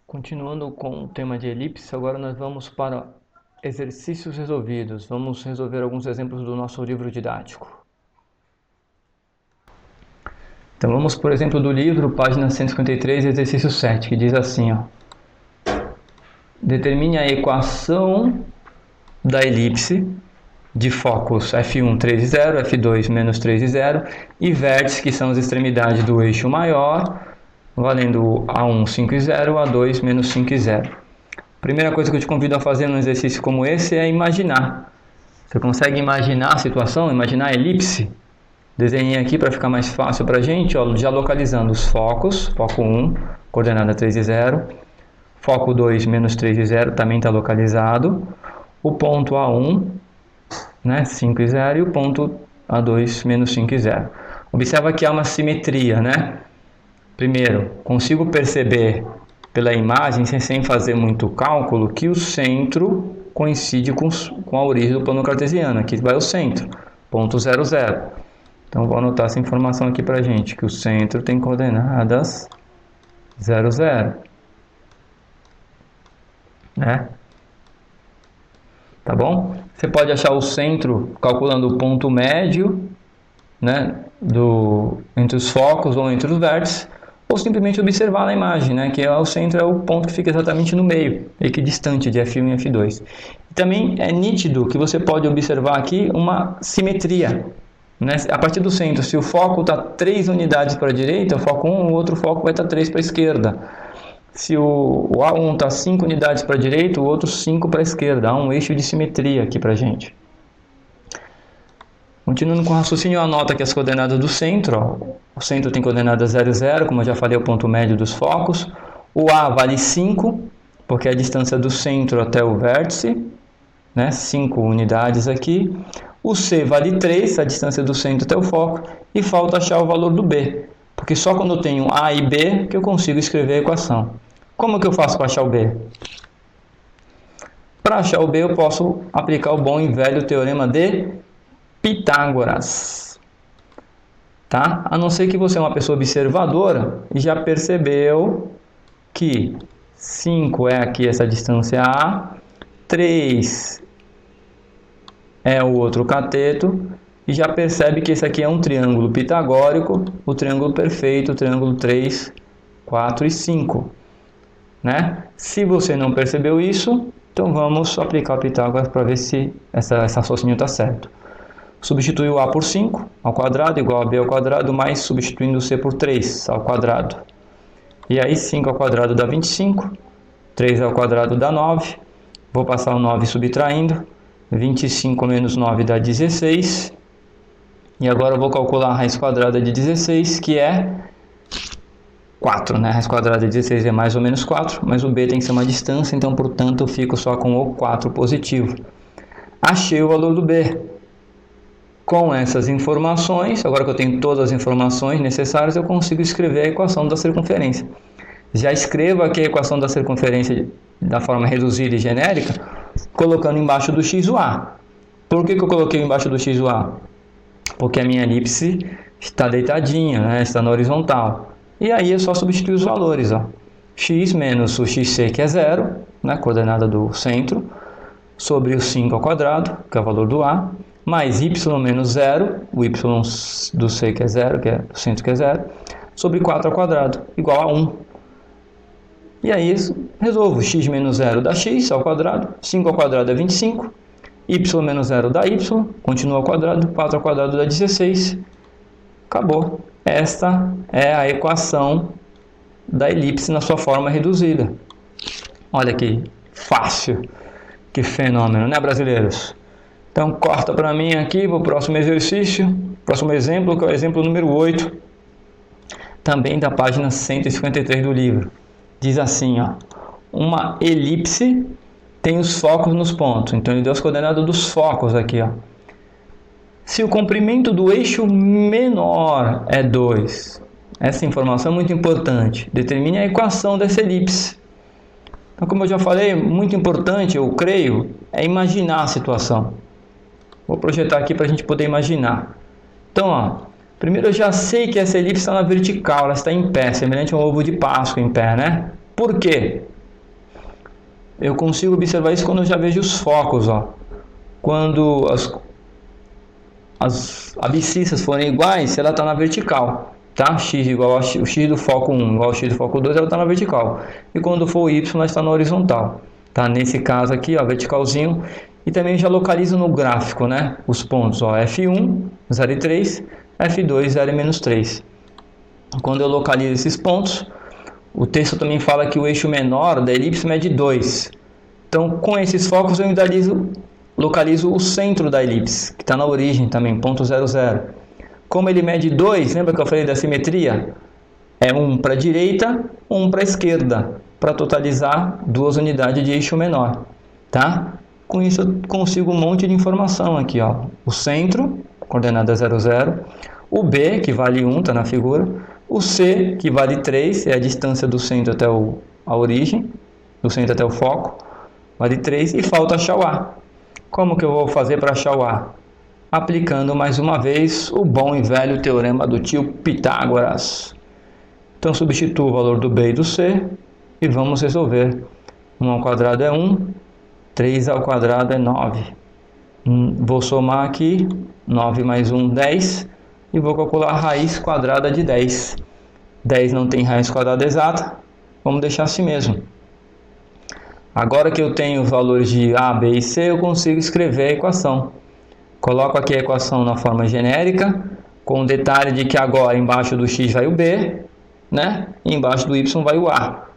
Continuando com o tema de elipse, agora nós vamos para exercícios resolvidos. Vamos resolver alguns exemplos do nosso livro didático. Então vamos, por exemplo, do livro, página 153, exercício 7, que diz assim, ó. Determine a equação da elipse de focos F1, 3 e 0, F2, menos 3 e 0, e vértices, que são as extremidades do eixo maior, valendo A1, 5 e 0, A2, menos 5 e 0. Primeira coisa que eu te convido a fazer num exercício como esse é imaginar. Você consegue imaginar a situação, imaginar a elipse? Desenhei aqui para ficar mais fácil para a gente, ó, já localizando os focos. Foco 1, coordenada 3 e 0. Foco 2, menos 3 e 0, também está localizado. O ponto A1, né, 5 e 0, e o ponto A2, menos 5 e 0. Observa que há uma simetria, né? Primeiro, consigo perceber pela imagem, sem fazer muito cálculo, que o centro coincide com a origem do plano cartesiano. Aqui vai o centro, ponto 0, 0. Então, vou anotar essa informação aqui para a gente, que o centro tem coordenadas 0, 0. Né? Tá bom? Você pode achar o centro calculando o ponto médio, né, entre os focos ou entre os vértices, ou simplesmente observar na imagem, né, que o centro é o ponto que fica exatamente no meio, equidistante de F1 e F2. E também é nítido que você pode observar aqui uma simetria, né? A partir do centro, se o foco está 3 unidades para a direita, o foco 1, o outro foco vai estar 3 para a esquerda. Se o A1 está 5 unidades para a direita, o outro 5 para a esquerda. Há um eixo de simetria aqui para a gente. Continuando com o raciocínio, anota que as coordenadas do centro, ó, o centro tem coordenada 0, 0, como eu já falei, é o ponto médio dos focos. O A vale 5, porque é a distância do centro até o vértice, né? 5 unidades aqui. O C vale 3, a distância do centro até o foco. E falta achar o valor do B, porque só quando eu tenho A e B que eu consigo escrever a equação. Como que eu faço para achar o B? Para achar o B, eu posso aplicar o bom e velho teorema de Pitágoras. Tá? A não ser que você é uma pessoa observadora e já percebeu que 5 é aqui essa distância A, 3 é o outro cateto, e já percebe que esse aqui é um triângulo pitagórico, o triângulo perfeito, o triângulo 3, 4 e 5. Né? Se você não percebeu isso, então vamos aplicar o Pitágoras para ver se essa raciocínio está certo. Substitui o A por 5 ao quadrado, igual a B ao quadrado, mais substituindo o C por 3 ao quadrado. E aí 5 ao quadrado dá 25, 3 ao quadrado dá 9, vou passar o 9 subtraindo, 25 menos 9 dá 16, e agora eu vou calcular a raiz quadrada de 16, que é 4, né? A raiz quadrada de 16 é mais ou menos 4, mas o B tem que ser uma distância, então, portanto, eu fico só com o 4 positivo. Achei o valor do B. Com essas informações, agora que eu tenho todas as informações necessárias, eu consigo escrever a equação da circunferência. Já escreva aqui a equação da circunferência da forma reduzida e genérica, colocando embaixo do x o A. Por que eu coloquei embaixo do x o A? Porque a minha elipse está deitadinha, né? Está na horizontal. E aí é só substituir os valores, ó. X menos o xc, que é 0, né? Coordenada do centro, sobre o 5 ao quadrado, que é o valor do A, mais y menos 0, o y do c, que é 0, que é do centro, que é 0, sobre 4 ao quadrado, igual a 1. E aí resolvo. X menos 0 dá x ao quadrado, 5 ao quadrado é 25, y menos 0 dá y, continua ao quadrado, 4 ao quadrado dá 16. Acabou. Esta é a equação da elipse na sua forma reduzida. Olha que fácil, que fenômeno, né, brasileiros? Então, corta para mim aqui para o próximo exercício, próximo exemplo, que é o exemplo número 8, também da página 153 do livro. Diz assim, ó, uma elipse tem os focos nos pontos, então ele deu as coordenadas dos focos aqui, ó. Se o comprimento do eixo menor é 2, essa informação é muito importante, determine a equação dessa elipse. Então, como eu já falei, muito importante, eu creio, é imaginar a situação. Vou projetar aqui para a gente poder imaginar. Então, ó, primeiro eu já sei que essa elipse está na vertical, ela está em pé, semelhante a um ovo de Páscoa em pé, né? Por quê? Eu consigo observar isso quando eu já vejo os focos, ó. Quando as abscissas forem iguais, se ela está na vertical, tá? X igual ao X, o X do foco 1 igual ao X do foco 2, ela está na vertical. E quando for o Y, ela está na horizontal. Tá? Nesse caso aqui, ó, verticalzinho. E também já localizo no gráfico, né? Os pontos, ó, F1, 0,3, F2, 0,-3. Quando eu localizo esses pontos, o texto também fala que o eixo menor da elipse mede 2. Então, com esses focos, eu localizo o centro da elipse, que está na origem também, ponto 00. Como ele mede 2, lembra que eu falei da simetria? É um para a direita, um para a esquerda, para totalizar 2 unidades de eixo menor. Tá? Com isso eu consigo um monte de informação aqui, ó. O centro, coordenada 00, o B, que vale 1, está na figura, o C, que vale 3, é a distância do centro até a origem, do centro até o foco, vale 3, e falta achar o A. Como que eu vou fazer para achar o A? Aplicando mais uma vez o bom e velho teorema do tio Pitágoras. Então substituo o valor do B e do C e vamos resolver. 1 ao quadrado é 1, 3 ao quadrado é 9. Vou somar aqui, 9 mais 1, 10, e vou calcular a raiz quadrada de 10. 10 não tem raiz quadrada exata, vamos deixar assim mesmo. Agora que eu tenho os valores de A, B e C, eu consigo escrever a equação. Coloco aqui a equação na forma genérica, com o detalhe de que agora embaixo do x vai o B, né? E embaixo do y vai o A.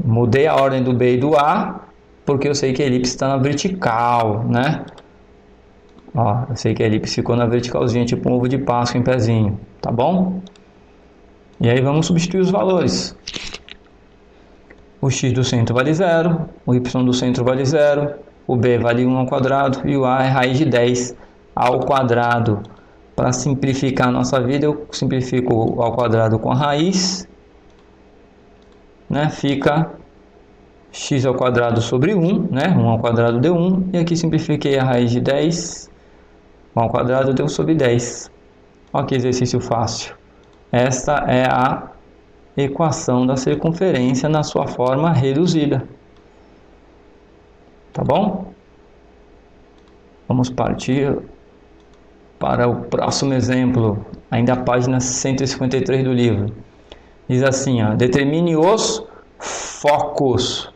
Mudei a ordem do B e do A, porque eu sei que a elipse está na vertical, né? Ó, eu sei que a elipse ficou na verticalzinha, tipo um ovo de Páscoa em pezinho, tá bom? E aí vamos substituir os valores. O x do centro vale 0, o y do centro vale 0, o b vale 1 ao quadrado e o a é raiz de 10 ao quadrado. Para simplificar a nossa vida, eu simplifico ao quadrado com a raiz, né? Fica x ao quadrado sobre 1, né? 1 ao quadrado deu 1, e aqui simplifiquei a raiz de 10, 1 ao quadrado deu sobre 10. Olha que exercício fácil. Esta é a equação da circunferência na sua forma reduzida. Tá bom? Vamos partir para o próximo exemplo, ainda a página 153 do livro. Diz assim, ó, determine os focos.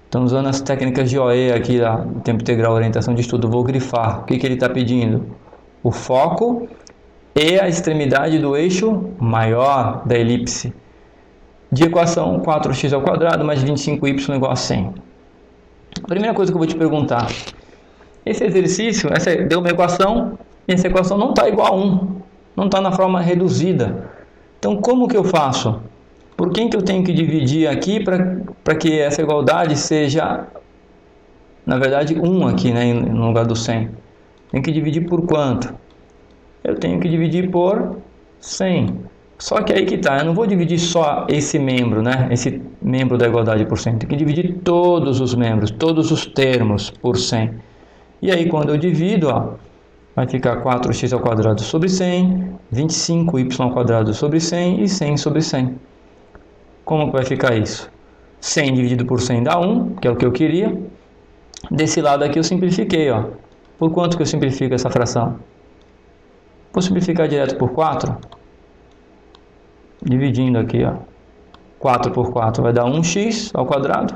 Estamos usando as técnicas de OE aqui, do tempo integral, orientação de estudo, vou grifar. O que ele está pedindo? O foco e a extremidade do eixo maior da elipse. De equação 4x ao quadrado mais 25y igual a 100. A primeira coisa que eu vou te perguntar, esse exercício, essa deu uma equação, e essa equação não está igual a 1, não está na forma reduzida. Então como que eu faço? Por quem que eu tenho que dividir aqui para que essa igualdade seja, na verdade, 1 aqui, né, no lugar do 100? Tem que dividir por quanto? Eu tenho que dividir por 100. Só que aí que tá, eu não vou dividir só esse membro, né? Esse membro da igualdade por 100. Tem que dividir todos os membros, todos os termos por 100. E aí quando eu divido, ó, vai ficar 4x ao quadrado sobre 100, 25y ao quadrado sobre 100 e 100 sobre 100. Como que vai ficar isso? 100 dividido por 100 dá 1, que é o que eu queria. Desse lado aqui eu simplifiquei, ó. Por quanto que eu simplifico essa fração? Vou simplificar direto por 4. Dividindo aqui, ó, 4 por 4 vai dar 1x ao quadrado.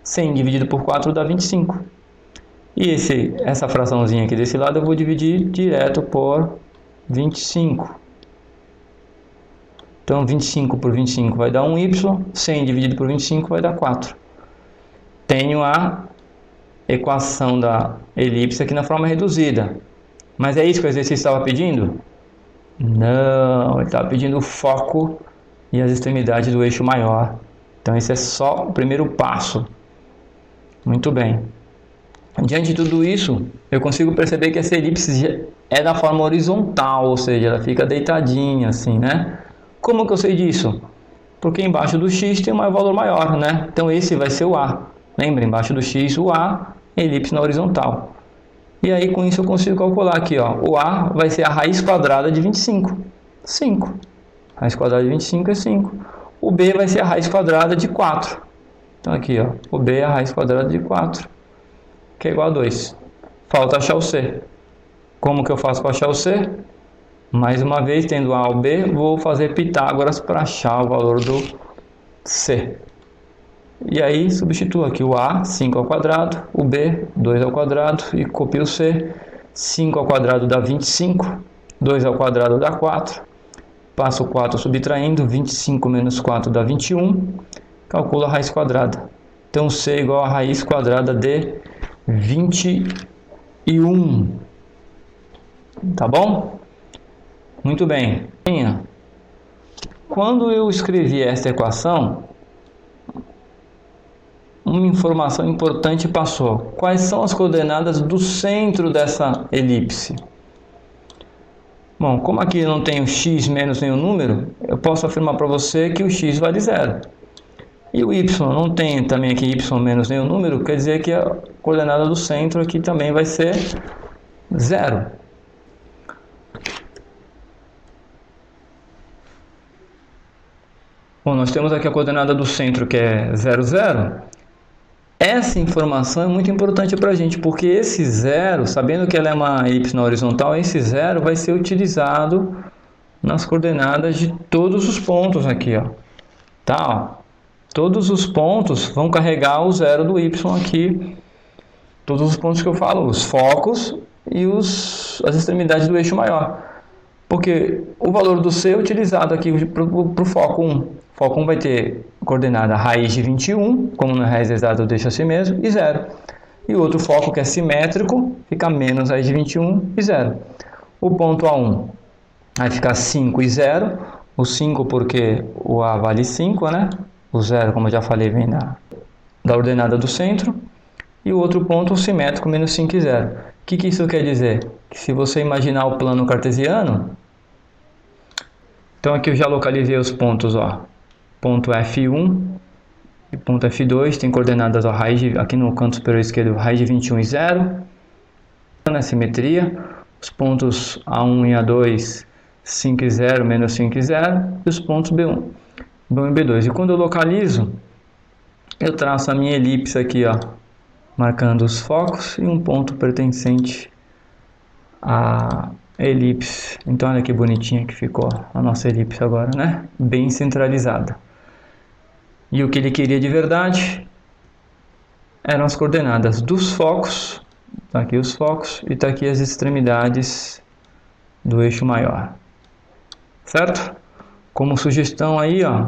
100 dividido por 4 dá 25. E essa fraçãozinha aqui desse lado eu vou dividir direto por 25. Então 25 por 25 vai dar 1y. 100 dividido por 25 vai dar 4. Tenho a equação da elipse aqui na forma reduzida. Mas é isso que o exercício estava pedindo? Não, ele estava pedindo o foco e as extremidades do eixo maior. Então esse é só o primeiro passo. Muito bem. Diante de tudo isso, eu consigo perceber que essa elipse é da forma horizontal, ou seja, ela fica deitadinha assim, né? Como que eu sei disso? Porque embaixo do x tem um valor maior, né? Então esse vai ser o A. Lembra, embaixo do x o A, elipse na horizontal. E aí com isso eu consigo calcular aqui, ó, o A vai ser a raiz quadrada de 25, 5. Raiz quadrada de 25 é 5. O B vai ser a raiz quadrada de 4. Então aqui, ó, o B é a raiz quadrada de 4, que é igual a 2. Falta achar o C. Como que eu faço para achar o C? Mais uma vez, tendo A ou B, vou fazer Pitágoras para achar o valor do C. E aí, substituo aqui o A, 5 ao quadrado, o B, 2 ao quadrado, e copio o C. 5 ao quadrado dá 25, 2 ao quadrado dá 4. Passo o 4 subtraindo, 25 menos 4 dá 21. Calculo a raiz quadrada. Então, C é igual a raiz quadrada de 21. Tá bom? Muito bem. Quando eu escrevi esta equação, uma informação importante passou. Quais são as coordenadas do centro dessa elipse? Bom, como aqui não tem o x menos nenhum número, eu posso afirmar para você que o x vale 0. E o y não tem também aqui y menos nenhum número, quer dizer que a coordenada do centro aqui também vai ser 0. Bom, nós temos aqui a coordenada do centro que é 0, 0. Essa informação é muito importante para a gente, porque esse 0, sabendo que ela é uma elipse na horizontal, esse 0 vai ser utilizado nas coordenadas de todos os pontos aqui, ó. Tá, ó. Todos os pontos vão carregar o 0 do y aqui. Todos os pontos que eu falo, os focos e as extremidades do eixo maior. Porque o valor do C é utilizado aqui para o foco 1. O foco 1 vai ter coordenada raiz de 21, como na raiz exata eu deixo assim mesmo, e 0. E o outro foco que é simétrico, fica menos raiz de 21 e 0. O ponto A1 vai ficar 5 e 0. O 5 porque o A vale 5, né? O 0, como eu já falei, vem da ordenada do centro. E o outro ponto, o simétrico, menos 5 e 0. O que isso quer dizer? Que se você imaginar o plano cartesiano, então aqui eu já localizei os pontos, ó. Ponto F1 e ponto F2 tem coordenadas, ó, aqui no canto superior esquerdo, raiz de 21 e 0. Na simetria, os pontos A1 e A2, 5 e 0, menos 5 e 0. E os pontos B1 e B2. E quando eu localizo, eu traço a minha elipse aqui, ó, marcando os focos e um ponto pertencente à elipse. Então olha que bonitinha que ficou a nossa elipse agora, né? Bem centralizada. E o que ele queria de verdade eram as coordenadas dos focos. Tá aqui os focos e tá aqui as extremidades do eixo maior. Certo? Como sugestão aí, ó,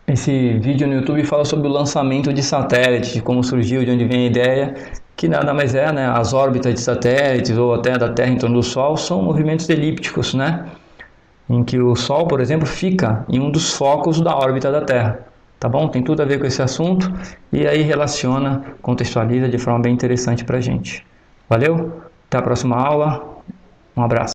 esse vídeo no YouTube fala sobre o lançamento de satélites, de como surgiu, de onde vem a ideia, que nada mais é, né? As órbitas de satélites ou até da Terra em torno do Sol são movimentos elípticos, né? Em que o Sol, por exemplo, fica em um dos focos da órbita da Terra. Tá bom? Tem tudo a ver com esse assunto e aí relaciona, contextualiza de forma bem interessante pra gente. Valeu? Até a próxima aula. Um abraço.